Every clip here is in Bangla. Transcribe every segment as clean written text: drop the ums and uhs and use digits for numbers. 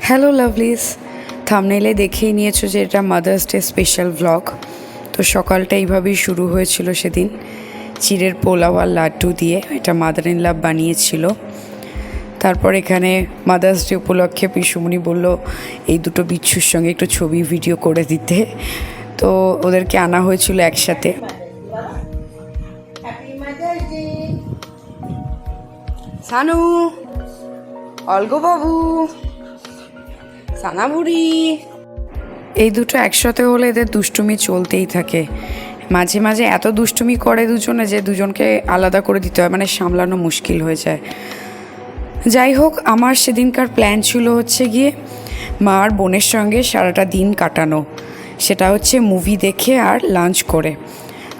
হ্যালো লাভলিস, থাম্বনেইলে দেখেই নিয়েছো যে এটা মাদার্স ডে স্পেশাল ভ্লগ। তো সকালটা এইভাবেই শুরু হয়েছিল সেদিন চিড়ের পোলাও আর লাড্ডু দিয়ে। এটা মাদার ইন ল বানিয়েছিল। তারপর এখানে মাদার্স ডে উপলক্ষে পিসুমণি বলল এই দুটো বিচ্ছুর সঙ্গে একটু ছবি ভিডিও করে দিতে, তো ওদেরকে আনা হয়েছিল একসাথে। সানু, অলগো-বাবু, সানাবুড়ি, এই দুটো একসাথে হলে এদের দুষ্টুমি চলতেই থাকে। মাঝে মাঝে এত দুষ্টুমি করে দুজনে যে দুজনকে আলাদা করে দিতে হয়, মানে সামলানো মুশকিল হয়ে যায়। যাই হোক, আমার সেদিনকার প্ল্যান ছিল হচ্ছে গিয়ে মা আর বোনের সঙ্গে সারাটা দিন কাটানো, সেটা হচ্ছে মুভি দেখে আর লাঞ্চ করে।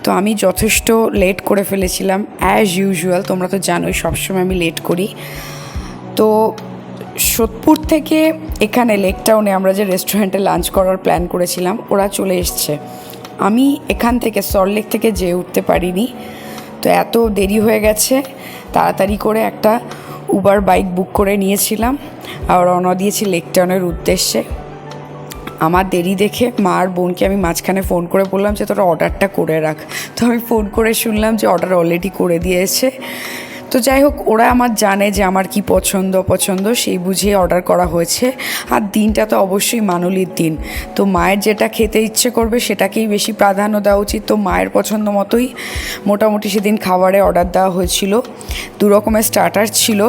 তো আমি যথেষ্ট লেট করে ফেলেছিলাম অ্যাজ ইউজুয়াল, তোমরা তো জানোই সবসময় আমি লেট করি। তো সোদপুর থেকে এখানে লেক টাউনে আমরা যে রেস্টুরেন্টে লাঞ্চ করার প্ল্যান করেছিলাম ওরা চলে এসছে। আমি এখান থেকে সল্টলেক থেকে যেয়ে উঠতে পারিনি, তো এত দেরি হয়ে গেছে, তাড়াতাড়ি করে একটা উবার বাইক বুক করে নিয়েছিলাম আর রওনা দিয়েছি লেক টাউনের উদ্দেশ্যে। আমার দেরি দেখে মা আর বোনকে আমি মাঝখানে ফোন করে বললাম যে তোরা অর্ডারটা করে রাখ। তো আমি ফোন করে শুনলাম যে অর্ডার অলরেডি করে দিয়েছে। তো যাই হোক, ওরা আমার জানে যে আমার কি পছন্দ সেই বুঝিয়ে অর্ডার করা হয়েছে। আর দিনটা তো অবশ্যই মানুলির দিন, তো মায়ের যেটা খেতে ইচ্ছে করবে সেটাকেই বেশি প্রাধান্য দেওয়া উচিত। তো মায়ের পছন্দ মতোই মোটামুটি সেদিন খাবারে অর্ডার দেওয়া হয়েছিল। 2 রকমের স্টার্টার ছিল,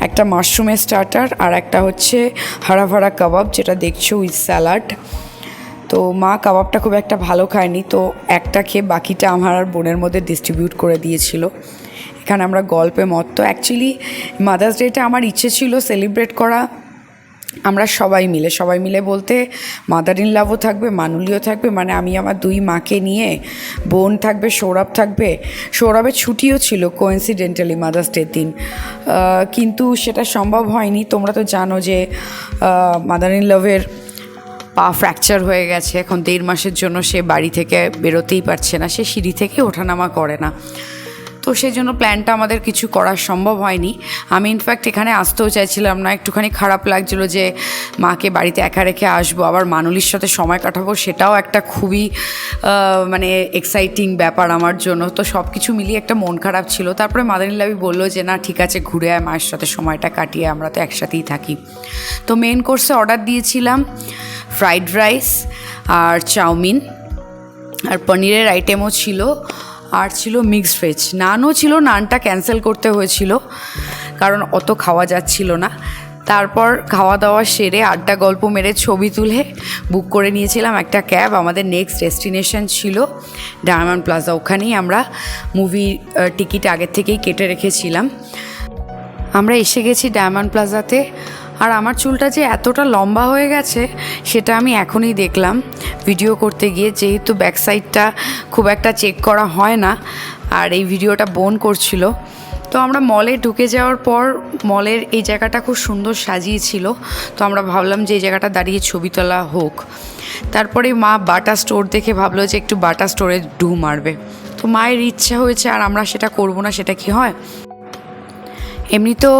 একটা মাশরুমের স্টার্টার আর একটা হচ্ছে হাড়া কাবাব যেটা দেখছো উইথ স্যালাড। তো মা কাবাবটা খুব একটা ভালো খায়নি, তো একটা খেয়ে বাকিটা আমার আর বোনের মধ্যে ডিস্ট্রিবিউট করে দিয়েছিল। এখানে আমরা গল্পে মত্ত। অ্যাকচুয়ালি মাদার্স ডেটা আমার ইচ্ছে ছিল সেলিব্রেট করা আমরা সবাই মিলে বলতে মাদার ইন লও থাকবে, মানুলিও থাকবে, মানে আমি আমার 2 মাকে নিয়ে, বোন থাকবে, সৌরভ থাকবে। সৌরভের ছুটিও ছিল কোইন্সিডেন্টালি মাদার্স ডের দিন, কিন্তু সেটা সম্ভব হয়নি। তোমরা তো জানো যে মাদার ইন লওয়ের পা ফ্র্যাকচার হয়ে গেছে, এখন 1.5 মাসের জন্য সে বাড়ি থেকে বেরোতেই পারছে না, সে সিঁড়ি থেকে ওঠানামা করে না। তো সেই জন্য প্ল্যানটা আমাদের কিছু করা সম্ভব হয়নি। আমি ইনফ্যাক্ট এখানে আসতেও চাইছিলাম না, একটুখানি খারাপ লাগছিলো যে মাকে বাড়িতে একা রেখে আসবো, আবার মানুলির সাথে সময় কাটাবো, সেটাও একটা খুবই মানে এক্সাইটিং ব্যাপার আমার জন্য। তো সব কিছু মিলিয়ে একটা মন খারাপ ছিল। তারপরে মাদার ইন লও বললো যে না ঠিক আছে, ঘুরে আয়, মায়ের সাথে সময়টা কাটিয়ে, আমরা তো একসাথেই থাকি। তো মেন কোর্সে অর্ডার দিয়েছিলাম ফ্রাইড রাইস আর চাউমিন, আর পনিরের আইটেমও ছিল, আর ছিল মিক্সড ভেজ। নানও ছিল, নানটা ক্যান্সেল করতে হয়েছিল কারণ অত খাওয়া যাচ্ছিল না। তারপর খাওয়া দাওয়া সেরে আড্ডা গল্প মেরে ছবি তুলে বুক করে নিয়েছিলাম একটা ক্যাব। আমাদের নেক্সট ডেস্টিনেশন ছিল ডায়মন্ড প্লাজা, ওখানেই আমরা মুভি টিকিট আগের থেকেই কেটে রেখেছিলাম। আমরা এসে গেছি ডায়মন্ড প্লাজাতে। আর আমার চুলটা যে এতটা লম্বা হয়ে গেছে সেটা আমি এখনই দেখলাম ভিডিও করতে গিয়ে, যেহেতু ব্যাক সাইডটা খুব একটা চেক করা হয় না আর এই ভিডিওটা বোন করছিল। তো আমরা মলে ঢুকে যাওয়ার পর মলের এই জায়গাটা খুব সুন্দর সাজিয়েছিল, তো আমরা ভাবলাম যে এই জায়গাটা দাঁড়িয়ে ছবি তোলা হোক। তারপরে মা বাটা স্টোর দেখে ভাবলো যে একটু বাটা স্টোরে ডু মারবে, তো মায়ের ইচ্ছা হয়েছে আর আমরা সেটা করব না, সেটা কি হয়। এমনি তো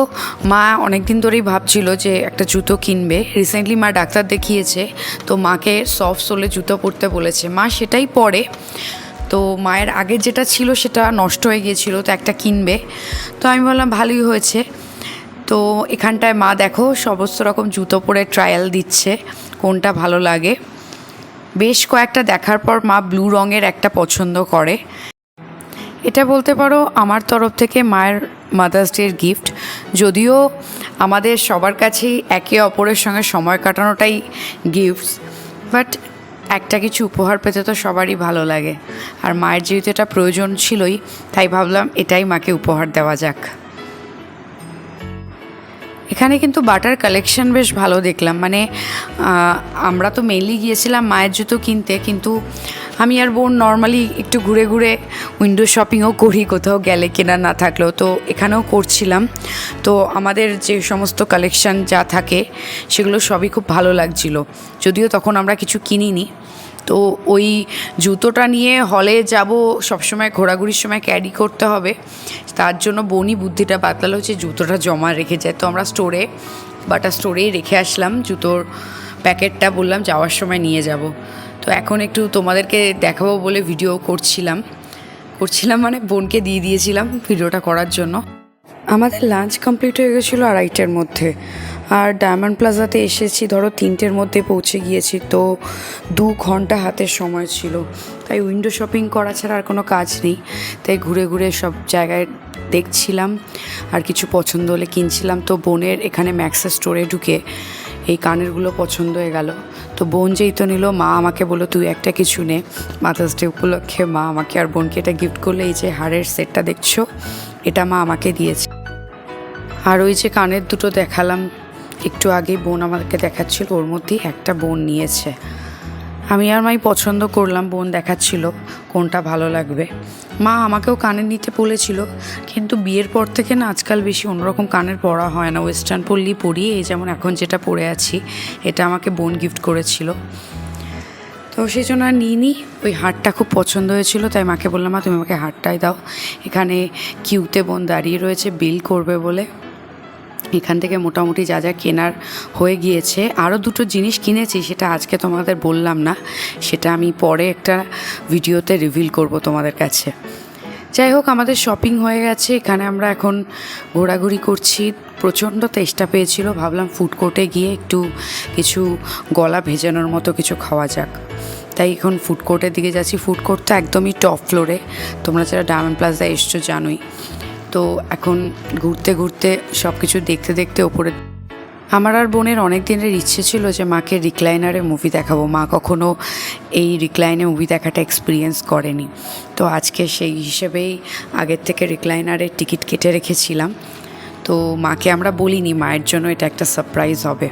মা অনেক দিন ধরেই ভাবছিল যে একটা জুতো কিনবে। রিসেন্টলি মা ডাক্তার দেখিয়েছে, তো মাকে সফট সোলে জুতো পরতে বলেছে, মা সেটাই পরে। তো মায়ের আগের যেটা ছিল সেটা নষ্ট হয়ে গিয়েছিল, তো একটা কিনবে। তো আমি বললাম ভালোই হয়েছে। তো এখানটায় মা দেখো সমস্ত রকম জুতো পরে ট্রায়াল দিচ্ছে কোনটা ভালো লাগে। বেশ কয়েকটা দেখার পর মা ব্লু রঙের একটা পছন্দ করে। এটা বলতে পারো আমার তরফ থেকে মায়ের মাদার্স ডের গিফট। যদিও আমাদের সবার কাছেই একে অপরের সঙ্গে সময় কাটানোটাই গিফটস, বাট একটা কিছু উপহার পেতে তো সবারই ভালো লাগে। আর মায়ের যেহেতু এটা প্রয়োজন ছিলই, তাই ভাবলাম এটাই মাকে উপহার দেওয়া যাক। এখানে কিন্তু বাটার কালেকশন বেশ ভালো দেখলাম, মানে আমরা তো মেনলি গিয়েছিলাম মায়ের জুতো কিনতে, কিন্তু আমি আর বোন নর্মালি একটু ঘুরে ঘুরে উইন্ডো শপিংও করি কোথাও গেলে, কেনা না থাকলেও, তো এখানেও করছিলাম। তো আমাদের যে সমস্ত কালেকশান যা থাকে সেগুলো সবই খুব ভালো লাগছিল, যদিও তখন আমরা কিছু কিনিনি। তো ওই জুতোটা নিয়ে হলে যাব, সবসময় ঘোরাঘুরির সময় ক্যারি করতে হবে, তার জন্য বোনই বুদ্ধিটা বাতলালো যে জুতোটা জমা রেখে যায়। তো আমরা স্টোরে বাটা স্টোরেই রেখে আসলাম জুতোর প্যাকেটটা, বললাম যাওয়ার সময় নিয়ে যাব। তো এখন একটু তোমাদেরকে দেখাবো বলে ভিডিও করছিলাম মানে বোনকে দিয়ে দিয়েছিলাম ভিডিওটা করার জন্য। আমাদের লাঞ্চ কমপ্লিট হয়ে গেছিলো 2:30টার মধ্যে, আর ডায়মন্ড প্লাজাতে এসেছি ধরো 3টের মধ্যে পৌঁছে গিয়েছি। তো 2 ঘন্টা হাতের সময় ছিল, তাই উইন্ডো শপিং করা ছাড়া আর কোনো কাজ নেই। তাই ঘুরে ঘুরে সব জায়গায় দেখছিলাম আর কিছু পছন্দ হলে কিনছিলাম। তো বোনের এখানে ম্যাক্সা স্টোরে ঢুকে এই কানেরগুলো পছন্দ হয়ে গেল। তো বোন যেই তো নিল, মা আমাকে বললো তুই একটা কিছু নে। মাদার্স ডে উপলক্ষে মা আমাকে আর বোনকে এটা গিফট করলে। এই যে হারের সেটটা দেখছো, এটা মা আমাকে দিয়েছে। আর ওই যে কানের দুটো দেখালাম একটু আগেই, বোন আমাকে দেখাচ্ছিল, ওর মধ্যেই একটা বোন নিয়েছে। আমি আর মাই পছন্দ করলাম, বোন দেখাচ্ছিল কোনটা ভালো লাগবে। মা আমাকেও কানের নিতে বলেছিল, কিন্তু বিয়ের পর থেকে না আজকাল বেশি অন্যরকম কানের পরা হয় না, ওয়েস্টার্ন পরলেই পরি। এই যেমন এখন যেটা পরে আছি, এটা আমাকে বোন গিফট করেছিল। তো সেই জন্য আর নিইনি। ওই হারটা খুব পছন্দ হয়েছিল, তাই মাকে বললাম মা তুমি আমাকে হারটাই দাও। এখানে কিউতে বোন দাঁড়িয়ে রয়েছে বিল করবে বলে। এখান থেকে মোটামুটি যা যা কেনার হয়ে গিয়েছে। আরও 2টো জিনিস কিনেছি, সেটা আজকে তোমাদের বললাম না, সেটা আমি পরে একটা ভিডিওতে রিভিল করব তোমাদের কাছে। যাই হোক, আমাদের শপিং হয়ে গেছে। এখানে আমরা এখন ঘোরাঘুরি করছি। প্রচণ্ড তেষ্টা পেয়েছিল, ভাবলাম ফুড কোর্টে গিয়ে একটু কিছু গলা ভেজানোর মতো কিছু খাওয়া যাক। তাই এখন ফুড কোর্টের দিকে যাচ্ছি। ফুড কোর্টটা একদমই টপ ফ্লোরে, তোমরা যারা ডায়মন্ড প্লাজা এসছো জানোই। তো এখন ঘুরতে ঘুরতে সব কিছু দেখতে দেখতে ওপরে, আমার আর বোনের অনেক দিনের ইচ্ছে ছিল যে মাকে রিক্লাইনারে মুভি দেখাবো। মা কখনো এই রিক্লাইনে মুভি দেখাটা এক্সপিরিয়েন্স করেনি। তো আজকে সেই হিসেবেই আগের থেকে রিক্লাইনারের টিকিট কেটে রেখেছিলাম। তো মাকে আমরা বলিনি, মায়ের জন্য এটা একটা সারপ্রাইজ হবে।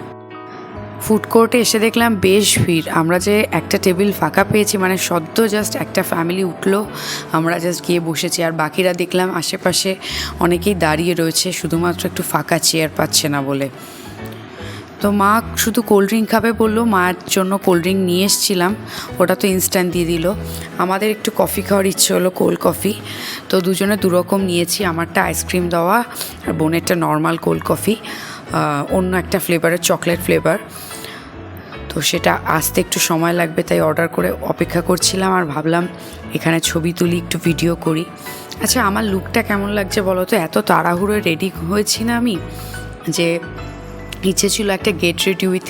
ফুড কোর্টে এসে দেখলাম বেশ ভিড়। আমরা যে একটা টেবিল ফাঁকা পেয়েছি, মানে সদ্য জাস্ট একটা ফ্যামিলি উঠলো, আমরা জাস্ট গিয়ে বসেছি। আর বাকিরা দেখলাম আশেপাশে অনেকেই দাঁড়িয়ে রয়েছে, শুধুমাত্র একটু ফাঁকা চেয়ার পাচ্ছে না বলে। তো মা শুধু কোল্ড ড্রিঙ্ক খাবে বললো, মার জন্য কোল্ড ড্রিঙ্ক নিয়ে এসেছিলাম, ওটা তো ইনস্ট্যান্ট দিয়ে দিল। আমাদের একটু কফি খাওয়ার ইচ্ছে হলো, কোল্ড কফি। তো দুজনে 2 রকম নিয়েছি, আমারটা আইসক্রিম দেওয়া আর বোনেরটা নর্মাল কোল্ড কফি, অন্য একটা ফ্লেভারের চকলেট ফ্লেভার। তো সেটা আসতে একটু সময় লাগবে, তাই অর্ডার করে অপেক্ষা করছিলাম। আর ভাবলাম এখানে ছবি তুলি, একটু ভিডিও করি। আচ্ছা, আমার লুকটা কেমন লাগছে বলো তো? এত তাড়াহুড়োয় রেডি হয়েছি না আমি, যে ইচ্ছে ছিল একটা গেট রেডি উইথ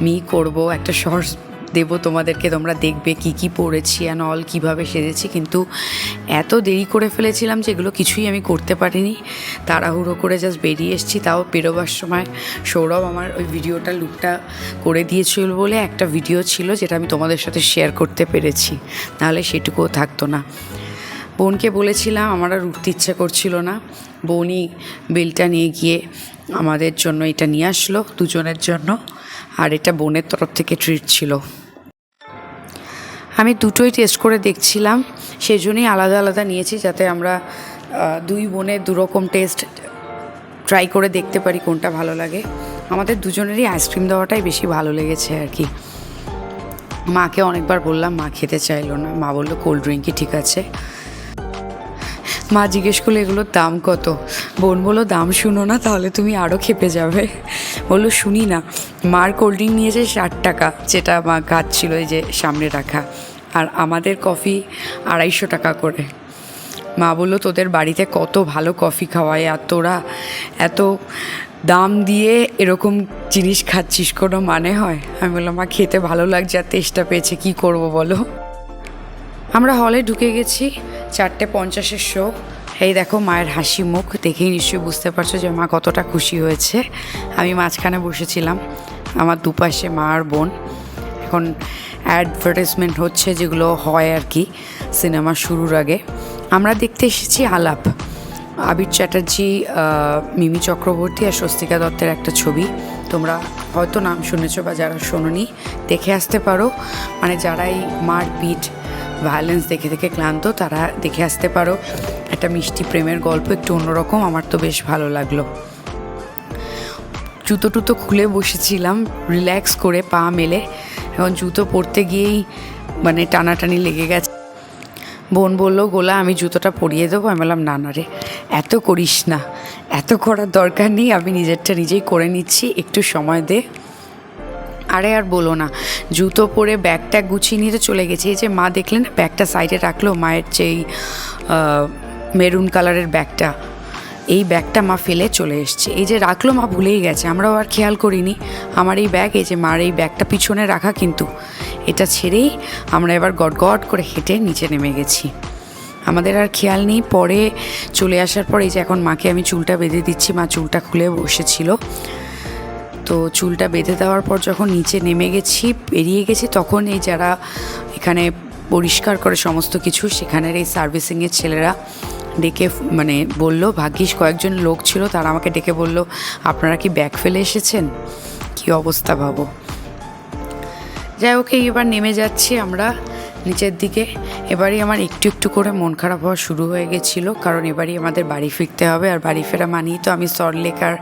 মি করবো, একটা শর্টস দেবো তোমাদেরকে, তোমরা দেখবে কি কি পরেছি অ্যান্ড অল, কীভাবে সেজেছি। কিন্তু এত দেরি করে ফেলেছিলাম যে এগুলো কিছুই আমি করতে পারিনি। তাড়াহুড়ো করে জাস্ট বেরিয়ে এসেছি। তাও বেরোবার সময় সৌরভ আমার ওই ভিডিওটা লুকটা করে দিয়েছিল বলে একটা ভিডিও ছিল, যেটা আমি তোমাদের সাথে শেয়ার করতে পেরেছি, নাহলে সেটুকুও থাকতো না। বোনকে বলেছিলাম, আমার আর উঠতে ইচ্ছে করছিল না। বোনই বিলটা নিয়ে গিয়ে আমাদের জন্য এটা নিয়ে আসলো, দুজনের জন্য। আর এটা বোনের তরফ থেকে ট্রিট ছিল। আমি দুটোই টেস্ট করে দেখছিলাম, সেই জন্যই আলাদা আলাদা নিয়েছি, যাতে আমরা 2 বোনের 2 রকম টেস্ট ট্রাই করে দেখতে পারি কোনটা ভালো লাগে। আমাদের দুজনেরই আইসক্রিম দেওয়াটাই বেশি ভালো লেগেছে আর কি। মাকে অনেকবার বললাম, মা খেতে চাইলো না। মা বললো কোল্ড ড্রিঙ্কই ঠিক আছে। মা জিজ্ঞেস করলো এগুলোর দাম কত? বোন বললো দাম শুনো না, তাহলে তুমি আরও খেপে যাবে। বললো শুনি না। মার কোল্ড ড্রিঙ্ক নিয়েছে 60 টাকা, যেটা মা খাচ্ছিল এই যে সামনে রাখা, আর আমাদের কফি 250 টাকা করে। মা বললো তোদের বাড়িতে কত ভালো কফি খাওয়ায়, আর তোরা এত দাম দিয়ে এরকম জিনিস খাচ্ছিস, কোনো মানে হয়? আমি বললাম মা খেতে ভালো লাগছে আর তেষ্টা পেয়েছে, কী করবো বলো। আমরা হলে ঢুকে গেছি, 4:50 শো। এই দেখো মায়ের হাসি মুখ দেখেই নিশ্চয়ই বুঝতে পারছো যে মা কতটা খুশি হয়েছে। আমি মাঝখানে বসেছিলাম, আমার দুপাশে মা আর বোন। এখন অ্যাডভার্টাইজমেন্ট হচ্ছে, যেগুলো হয় আর কি সিনেমা শুরুর আগে। আমরা দেখতে এসেছি আলাপ, আবির চ্যাটার্জি, মিমি চক্রবর্তী আর স্বস্তিকা দত্তের একটা ছবি। তোমরা হয়তো নাম শুনেছো, বা যারা শোনোনি দেখে আসতে পারো। মানে যারা এই মারপিট ভায়োলেন্স দেখে দেখে ক্লান্ত, তারা দেখে আসতে পারো। একটা মিষ্টি প্রেমের গল্প, একটু অন্যরকম, আমার তো বেশ ভালো লাগলো। জুতো টুতো খুলে বসেছিলাম রিল্যাক্স করে, পা মেলে। এখন জুতো পরতে গিয়েই মানে টানাটানি লেগে গেছে। বোন বললো গোলা আমি জুতোটা পরিয়ে দেবো। আমি বললাম না না রে, এত করিস না, এত করার দরকার নেই, আমি নিজেরটা নিজেই করে নিচ্ছি, একটু সময় দে। আরে আর বলো না, জুতো পরে ব্যাগটা গুছিয়ে নিয়ে তো চলে গেছি। এই যে মা দেখলে না ব্যাগটা সাইডে রাখলো, মায়ের যেই মেরুন কালারের ব্যাগটা, এই ব্যাগটা মা ফেলে চলে এসছে। এই যে রাখলো, মা ভুলেই গেছে, আমরাও আর খেয়াল করিনি। আমার এই ব্যাগ, এই যে মার এই ব্যাগটা পিছনে রাখা, কিন্তু এটা ছেড়েই আমরা এবার গট করে হেঁটে নিচে নেমে গেছি। আমাদের আর খেয়াল নেই। পরে চলে আসার পর এই যে এখন মাকে আমি চুলটা বেঁধে দিচ্ছি, মা চুলটা খুলে বসেছিল। তো চুলটা বেঁধে দেওয়ার পর যখন নিচে নেমে গেছি, বেরিয়ে গেছি, তখন এই যারা এখানে পরিষ্কার করে সমস্ত কিছু, সেখানের এই সার্ভিসিংয়ের ছেলেরা ডেকে মানে বলল, ভাগ্যিস কয়েকজন লোক ছিল, তারা আমাকে ডেকে বলল, আপনারা কি ব্যাগ ফেলে এসেছেন? কি অবস্থা ভাবো। যাই হোক, এবার নেমে যাচ্ছি আমরা নিচের দিকে। এবারই আমার একটু একটু করে মন খারাপ হওয়া শুরু হয়ে গেছিলো, কারণ এবারই আমাদের বাড়ি ফিরতে হবে। আর বাড়ি ফেরা মানেই তো আমি সল্টলেক আর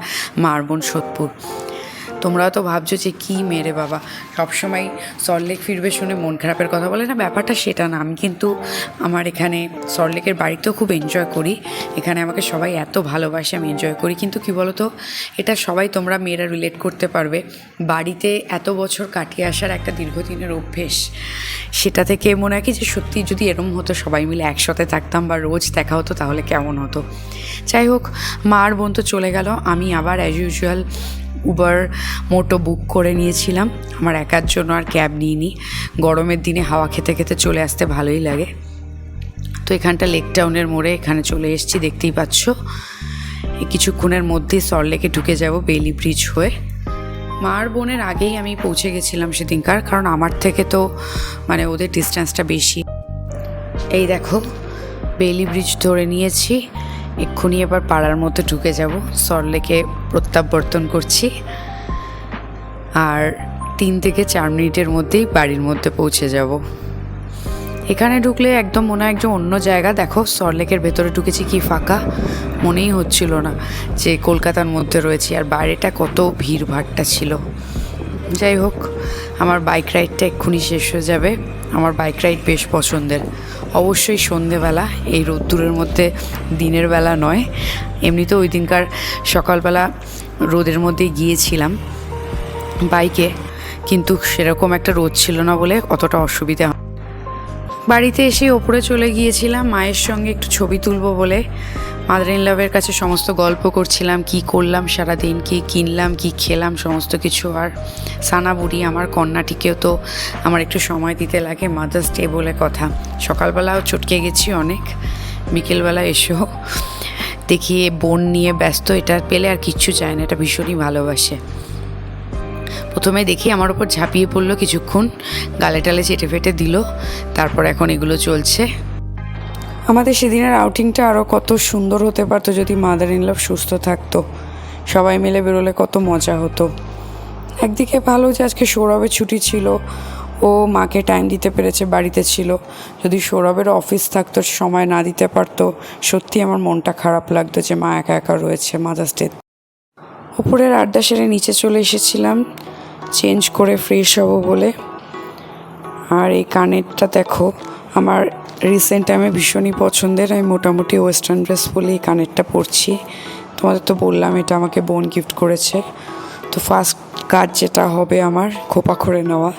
মার বোন সোদপুর। তোমরাও তো ভাবছো যে কী মেরে বাবা সবসময় সল্টলেক ফিরবে শুনে মন খারাপের কথা বলে না, ব্যাপারটা সেটা না। আমি কিন্তু আমার এখানে সল্টলেকের বাড়িতেও খুব এনজয় করি, এখানে আমাকে সবাই এত ভালোবাসে, আমি এনজয় করি। কিন্তু কী বলো তো, এটা সবাই তোমরা মেয়েরা রিলেট করতে পারবে, বাড়িতে এত বছর কাটিয়ে আসার একটা দীর্ঘদিনের অভ্যেস, সেটা থেকে মনে হয় কি যে সত্যি যদি এরম হতো, সবাই মিলে একসাথে থাকতাম বা রোজ দেখা হতো, তাহলে কেমন হতো। যাই হোক, মার বোন তো চলে গেল, আমি আবার অ্যাজ ইউজুয়াল উবার মোটো বুক করে নিয়েছিলাম, আমার একার জন্য আর ক্যাব নিইনি। গরমের দিনে হাওয়া খেতে খেতে চলে আসতে ভালোই লাগে। তো এখানটা লেক টাউনের মোড়ে এখানে চলে এসেছি, দেখতেই পাচ্ছ। এই কিছুক্ষণের মধ্যেই সল্টলেকে ঢুকে যাব বেইলি ব্রিজ হয়ে। মার বোনের আগেই আমি পৌঁছে গেছিলাম সেদিনকার, কারণ আমার থেকে তো মানে ওদের ডিস্টেন্সটা বেশি। এই দেখো, বেইলি ব্রিজ ধরে নিয়েছি, এক্ষুনি এবার পাড়ার মধ্যে ঢুকে যাব। সল্টলেকে প্রত্যাবর্তন করছি, আর 3 থেকে 4 মিনিটের মধ্যেই বাড়ির মধ্যে পৌঁছে যাব। এখানে ঢুকলে একদম মনে হয় একদম অন্য জায়গা। দেখো, সল্টলেকের ভেতরে ঢুকেছি, কি ফাঁকা, মনেই হচ্ছিল না যে কলকাতার মধ্যে রয়েছি। আর বাইরেটা কত ভিড়ভাট্টা ছিল। যাই হোক, আমার বাইক রাইডটা এক্ষুনি শেষ হয়ে যাবে। আমার বাইক রাইড বেশ পছন্দের, অবশ্যই সন্ধেবেলা, এই রোদ্দুরের মধ্যে, দিনের বেলা নয়। এমনিতেও ওই দিনকার সকালবেলা রোদের মধ্যেই গিয়েছিলাম বাইকে, কিন্তু সেরকম একটা রোদ ছিল না বলে অতটা অসুবিধা। বাড়িতে এসে ওপরে চলে গিয়েছিলাম মায়ের সঙ্গে একটু ছবি তুলবো বলে। মাদার ইন লভের কাছে সমস্ত গল্প করছিলাম, কি করলাম সারাদিন, কি কিনলাম, কি খেলাম, সমস্ত কিছু। আর সানা বুড়ি আমার কন্যাটিকেও তো আমার একটু সময় দিতে লাগে, মাদার্স ডে বলে কথা। সকালবেলাও চটকে গেছি অনেক, বিকেলবেলা এসেও দেখি বোন নিয়ে ব্যস্ত, এটা পেলে আর কিচ্ছু চায় না, এটা ভীষণই ভালোবাসে। প্রথমে দেখি আমার ওপর ঝাঁপিয়ে পড়লো, কিছুক্ষণ গালে টালে চেটে ফেটে দিল, তারপর এখন এগুলো চলছে। আমাদের সেদিনের আউটিংটা আরও কত সুন্দর হতে পারতো যদি মাদার ইন লভ সুস্থ থাকতো, সবাই মিলে বেরোলে কত মজা হতো। একদিকে ভালো যে আজকে সৌরভের ছুটি ছিল, ও মাকে টাইম দিতে পেরেছে, বাড়িতে ছিল। যদি সৌরভের অফিস থাকতো, সময় না দিতে পারতো, সত্যি আমার মনটা খারাপ লাগতো যে মা একা একা রয়েছে মাদার্স ডে। উপরের আড্ডা সেরে নিচে চলে এসেছিলাম চেঞ্জ করে ফ্রেশ হব বলে। আর এই কানেরটা দেখো, আমার রিসেন্ট টাইমে ভীষণই পছন্দের, আমি মোটামুটি ওয়েস্টার্ন ড্রেস পরে এই কানেরটা পরছি। তোমাদের তো বললাম এটা আমাকে বোন গিফট করেছে। তো ফার্স্ট কাজ যেটা হবে আমার খোপা করে নেওয়া।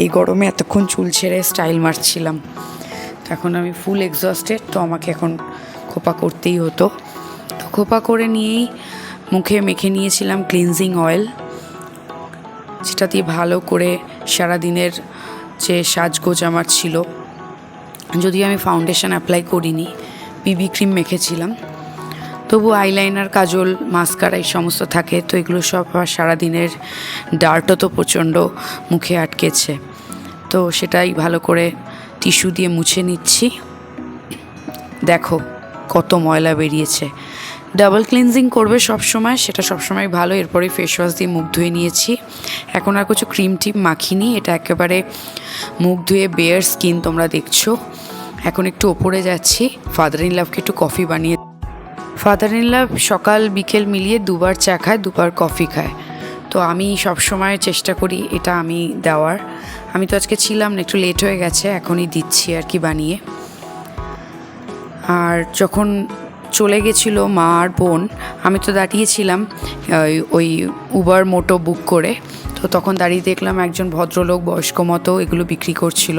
এই গরমে এতক্ষণ চুল ছেড়ে স্টাইল মারছিলাম, তো এখন আমি ফুল এক্সস্টেড, তো আমাকে এখন খোপা করতেই হতো। তো খোপা করে নিয়েই মুখে মেখে নিয়েছিলাম ক্লিনজিং অয়েল, যেটা দিয়ে ভালো করে সারাদিনের যে সাজগোজ আমার ছিল, যদিও আমি ফাউন্ডেশন অ্যাপ্লাই করিনি, বিবি ক্রিম মেখেছিলাম, তবু আইলাইনার, কাজল, মাস্কারা এই সমস্ত থাকে। তো এগুলো সব আমার সারাদিনের ডার্টও তো প্রচণ্ড মুখে আটকেছে, তো সেটাই ভালো করে টিস্যু দিয়ে মুছে নিচ্ছি। দেখো কত ময়লা বেরিয়েছে। ডাবল ক্লিনজিং করবে সবসময়, সেটা সবসময় ভালো। এরপরে ফেস ওয়াশ দিয়ে মুখ ধুয়ে নিয়েছি, এখন আর কিছু ক্রিম টিম মাখিনি, এটা একেবারে মুখ ধুয়ে বেয়ার স্কিন তোমরা দেখছো। এখন একটু ওপরে যাচ্ছি, ফাদার ইন লাভকে একটু কফি বানিয়ে। ফাদার ইন লাভ সকাল বিকেল মিলিয়ে 2 বার চা খায়, 2 বার কফি খায়। তো আমি সবসময় চেষ্টা করি এটা আমি দেওয়ার। আমি তো আজকে ছিলাম না, একটু লেট হয়ে গেছে, এখনই দিচ্ছি আর কি বানিয়ে। আর যখন চলে গেছিলো মা আর বোন। আমি তো দাঁড়িয়েছিলাম ওই উবার মোটো বুক করে। তো তখন দাঁড়িয়ে দেখলাম একজন ভদ্রলোক বয়স্ক মতো এগুলো বিক্রি করছিল।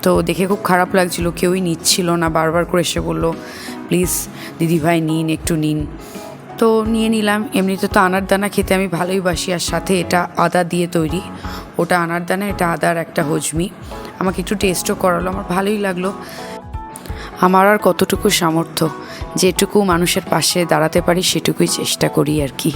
তো দেখে খুব খারাপ লাগছিল, কেউই নিচ্ছিল না, বারবার করে এসে বললো প্লিজ দিদিভাই নিন, একটু নিন। তো নিয়ে নিলাম। এমনিতে তো আনারদানা খেতে আমি ভালোই বাসি, আর সাথে এটা আদা দিয়ে তৈরি, ওটা আনারদানা, এটা আদার একটা হজমি। আমাকে একটু টেস্টও করালো, আমার ভালোই লাগলো। আমার আর কতটুকু সামর্থ্য, যেটুকু মানুষের পাশে দাঁড়াতে পারি সেটুকুই চেষ্টা করি আর কি।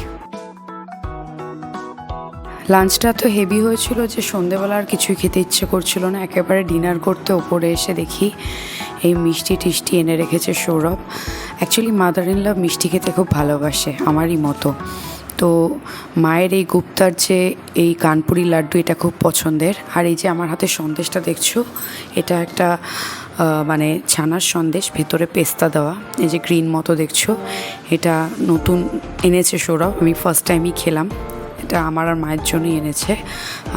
লাঞ্চটা তো হেভি হয়েছিল যে সন্ধেবেলা আর কিছুই খেতে ইচ্ছে করছিল না। একেবারে ডিনার করতে ওপরে এসে দেখি এই মিষ্টি টিষ্টি এনে রেখেছে Sourav. Actually mother in law মিষ্টি খেতে খুব ভালোবাসে, আমারই মতো। তো মায়ের এই গুপ্তার যে এই কানপুরি লাড্ডু, এটা খুব পছন্দের। আর এই যে আমার হাতে সন্দেশটা দেখছো, এটা একটা মানে ছানার সন্দেশ, ভেতরে পেস্তা দেওয়া, এই যে গ্রিন মতো দেখছো, এটা নতুন এনেছে সৌরভ, আমি ফার্স্ট টাইমই খেলাম। এটা আমার আর মায়ের জন্যই এনেছে।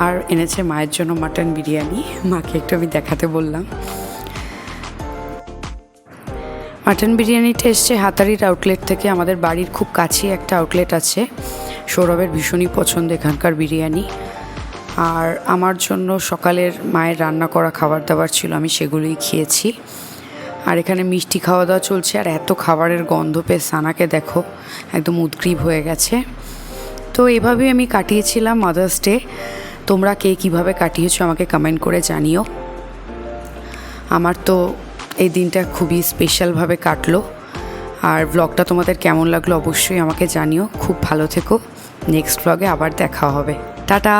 আর এনেছে মায়ের জন্য মাটন বিরিয়ানি, মাকে একটু আমি দেখাতে বললাম। মাটন বিরিয়ানিটা এসছে হাতারির আউটলেট থেকে, আমাদের বাড়ির খুব কাছেই একটা আউটলেট আছে। সৌরভের ভীষণই পছন্দ এখানকার বিরিয়ানি। আর আমার জন্য সকালের মায়ের রান্না করা খাবার দাবার ছিল, আমি সেগুলোই খেয়েছি। আর এখানে মিষ্টি খাওয়া দাওয়া চলছে, আর এত খাবারের গন্ধ পেয়ে সানাকে দেখো একদম উদগ্রীব হয়ে গেছে। তো এভাবেই আমি কাটিয়েছিলাম মাদার্স ডে। তোমরা কে কীভাবে কাটিয়েছো আমাকে কমেন্ট করে জানিও। আমার তো এই দিনটা খুবই স্পেশালভাবে কাটলো। আর ব্লগটা তোমাদের কেমন লাগলো অবশ্যই আমাকে জানিও। খুব ভালো থেকো, নেক্সট ব্লগে আবার দেখা হবে, টাটা।